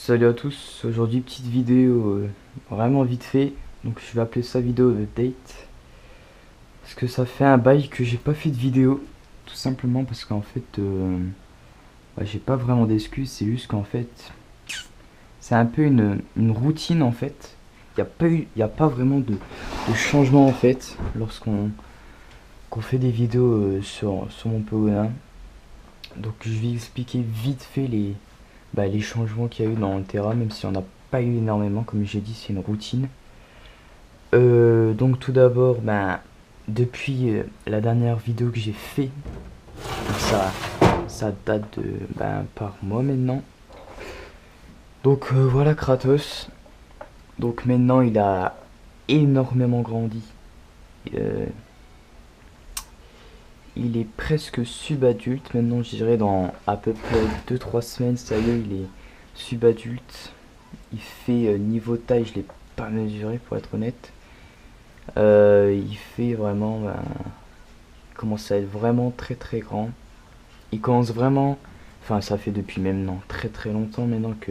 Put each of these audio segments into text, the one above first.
Salut à tous, aujourd'hui petite vidéo vraiment vite fait, donc je vais appeler ça vidéo de date, parce que ça fait un bail que j'ai pas fait de vidéo, tout simplement parce qu'en fait j'ai pas vraiment d'excuses, c'est juste qu'en fait c'est un peu une routine en fait, il y a pas vraiment de changement en fait lorsqu'on qu'on fait des vidéos sur mon Pogonin. Donc je vais expliquer vite fait les changements qu'il y a eu dans le Terra, même s'il n'y en a pas eu énormément, comme j'ai dit, c'est une routine. Donc tout d'abord, depuis la dernière vidéo que j'ai fait, ça date de par mois maintenant. Donc voilà Kratos. Donc maintenant il a énormément grandi. Euh, il est presque subadulte. Maintenant je dirais dans à peu près 2 3 semaines, ça y est, il est subadulte. Il fait niveau taille, je l'ai pas mesuré pour être honnête. Il fait vraiment, il commence à être vraiment très très grand. Il commence vraiment, enfin ça fait depuis maintenant très très longtemps maintenant que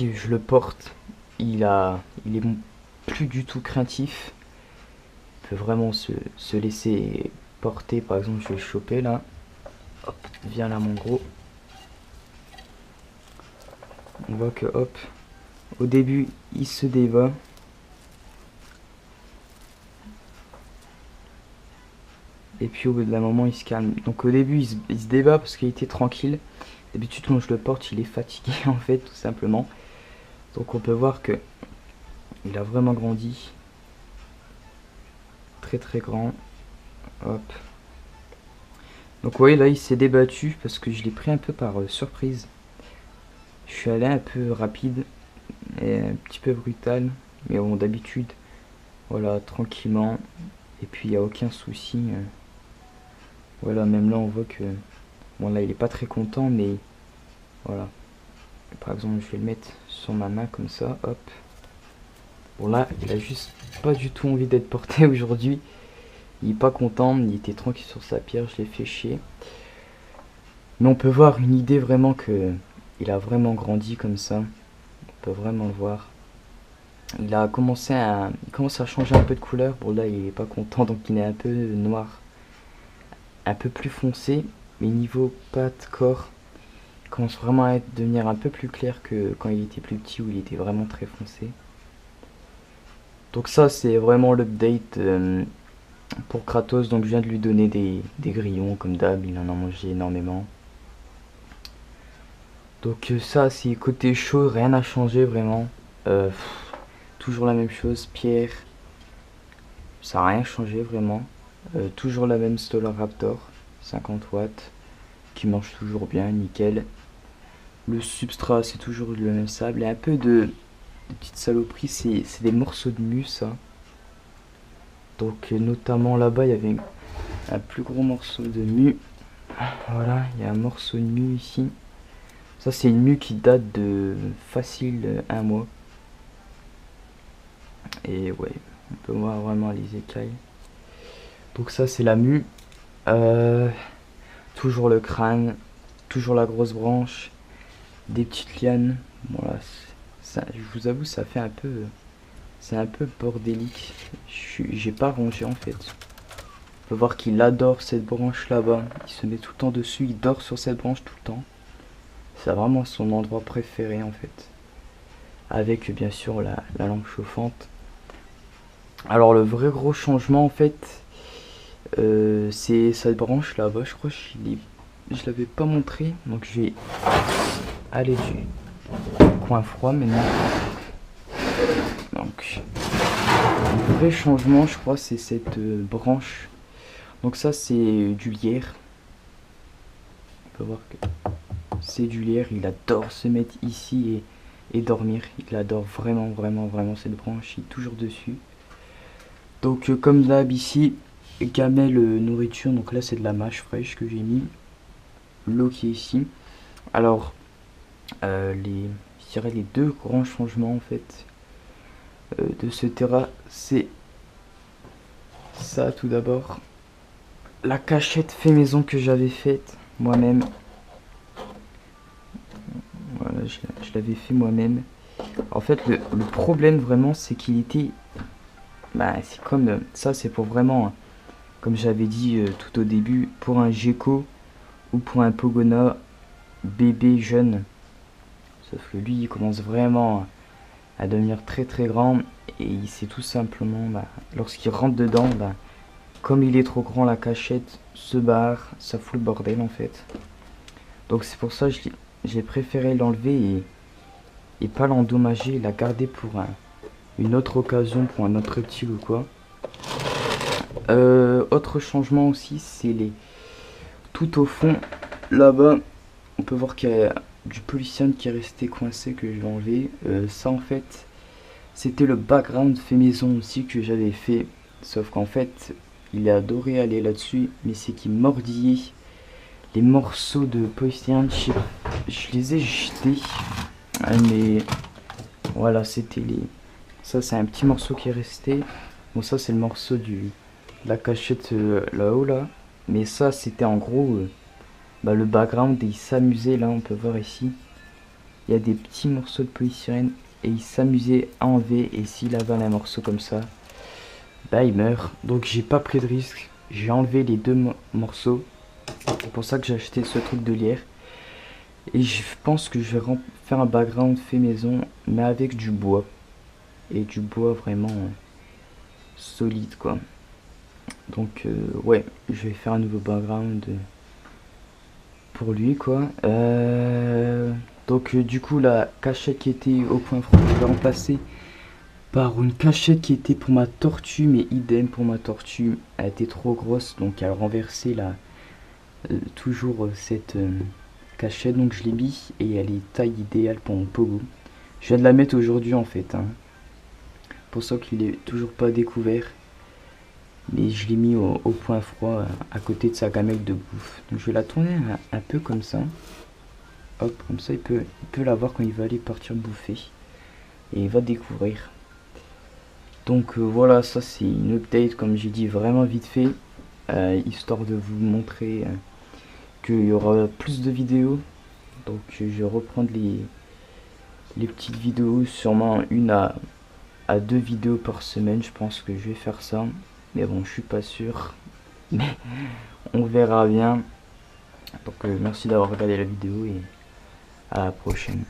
je le porte. Il est plus du tout craintif. Il peut vraiment se laisser porter. Par exemple, je vais le choper là. Hop, viens là mon gros. On voit que hop, au début il se débat. Et puis au bout d'un moment il se calme. Donc au début il se débat parce qu'il était tranquille. D'habitude quand je le porte il est fatigué en fait tout simplement. Donc on peut voir que il a vraiment grandi. Très très grand. Hop. Donc vous voyez là il s'est débattu parce que je l'ai pris un peu par surprise. Je suis allé un peu rapide et un petit peu brutal. Mais bon d'habitude. Voilà tranquillement. Et puis il n'y a aucun souci. Voilà même là on voit que... Bon là il est pas très content mais voilà. Par exemple je vais le mettre sur ma main comme ça. Hop. Bon là il a juste pas du tout envie d'être porté aujourd'hui. Il est pas content, il était tranquille sur sa pierre, je l'ai fait chier. Mais on peut voir une idée vraiment que il a vraiment grandi comme ça. On peut vraiment le voir. Il commence à changer un peu de couleur. Bon là il est pas content donc il est un peu noir, un peu plus foncé. Mais niveau patte, corps, il commence vraiment à devenir un peu plus clair que quand il était plus petit où il était vraiment très foncé. Donc ça c'est vraiment l'update pour Kratos. Donc je viens de lui donner des grillons comme d'hab, il en a mangé énormément. Donc ça c'est côté chaud, rien n'a changé vraiment. Toujours la même chose, pierre, ça n'a rien changé vraiment. Toujours la même Solar Raptor, 50 watts, qui marche toujours bien, nickel. Le substrat c'est toujours le même sable, et un peu de petites saloperies, c'est des morceaux de mousse ça. Donc notamment là-bas il y avait un plus gros morceau de mue. Voilà, il y a un morceau de mue ici. Ça c'est une mue qui date de facile un mois. Et ouais, on peut voir vraiment les écailles. Donc ça c'est la mue. Euh, Toujours le crâne, toujours la grosse branche, des petites lianes. Voilà, ça, je vous avoue ça fait un peu... C'est un peu bordélique. J'ai pas rangé en fait. On peut voir qu'il adore cette branche là-bas. Il se met tout le temps dessus, il dort sur cette branche tout le temps. C'est vraiment son endroit préféré en fait. Avec bien sûr la lampe chauffante. Alors le vrai gros changement en fait, c'est cette branche là-bas. Je crois que je l'avais pas montré. Donc je vais aller du coin froid maintenant. Donc le vrai changement je crois c'est cette branche. Donc ça c'est du lierre. On peut voir que c'est du lierre. Il adore se mettre ici et dormir. Il adore vraiment vraiment vraiment cette branche. Il est toujours dessus. Donc comme d'hab ici, gamelle nourriture. Donc là c'est de la mâche fraîche que j'ai mis. L'eau qui est ici. Alors je dirais les deux grands changements en fait de ce terrain, c'est ça tout d'abord. La cachette fait maison que j'avais faite moi-même. Voilà, je l'avais fait moi-même. En fait, le problème vraiment, c'est qu'il était... Bah, c'est comme... ça, c'est pour vraiment, comme j'avais dit tout au début, pour un gecko ou pour un pogona bébé jeune. Sauf que lui, il commence vraiment à devenir très très grand. Et il sait tout simplement, bah, lorsqu'il rentre dedans, bah, comme il est trop grand, la cachette se barre. Ça fout le bordel en fait. Donc c'est pour ça que j'ai préféré l'enlever et pas l'endommager, la garder pour une autre occasion, pour un autre reptile ou quoi. Autre changement aussi, c'est les... Tout au fond, là-bas, on peut voir qu'il y a du polycyan qui est resté coincé que je vais enlever. Ça en fait, c'était le background fait maison aussi que j'avais fait. Sauf qu'en fait, il a adoré aller là-dessus, mais c'est qu'il mordillait les morceaux de polycyan. Je les ai jetés. Mais voilà, c'était les... Ça c'est un petit morceau qui est resté. Bon, ça c'est le morceau de la cachette là-haut là. Mais ça c'était en gros bah, le background et il s'amusait là, on peut voir ici. Il y a des petits morceaux de polystyrène et il s'amusait à enlever. Et s'il avale un morceau comme ça, bah il meurt. Donc j'ai pas pris de risque. J'ai enlevé les deux morceaux. C'est pour ça que j'ai acheté ce truc de lierre. Et je pense que je vais faire un background fait maison, mais avec du bois. Et du bois vraiment solide quoi. Donc ouais, je vais faire un nouveau background pour lui quoi. Donc du coup la cachette qui était au point franc, je vais remplacer par une cachette qui était pour ma tortue, mais idem pour ma tortue. Elle était trop grosse, donc elle renversait là toujours cette cachette, donc je l'ai mis et elle est taille idéale pour mon pogo. Je viens de la mettre aujourd'hui en fait, hein. Pour ça qu'il est toujours pas découvert, mais je l'ai mis au point froid à côté de sa gamelle de bouffe. Donc je vais la tourner un peu comme ça, hop, comme ça il peut la voir quand il va aller partir bouffer et il va découvrir. Donc voilà, ça c'est une update comme j'ai dit vraiment vite fait, histoire de vous montrer qu'il y aura plus de vidéos. Donc je vais reprendre les petites vidéos, sûrement une à 2 vidéos par semaine, je pense que je vais faire ça. Mais bon, je suis pas sûr. Mais on verra bien. Donc merci d'avoir regardé la vidéo et à la prochaine.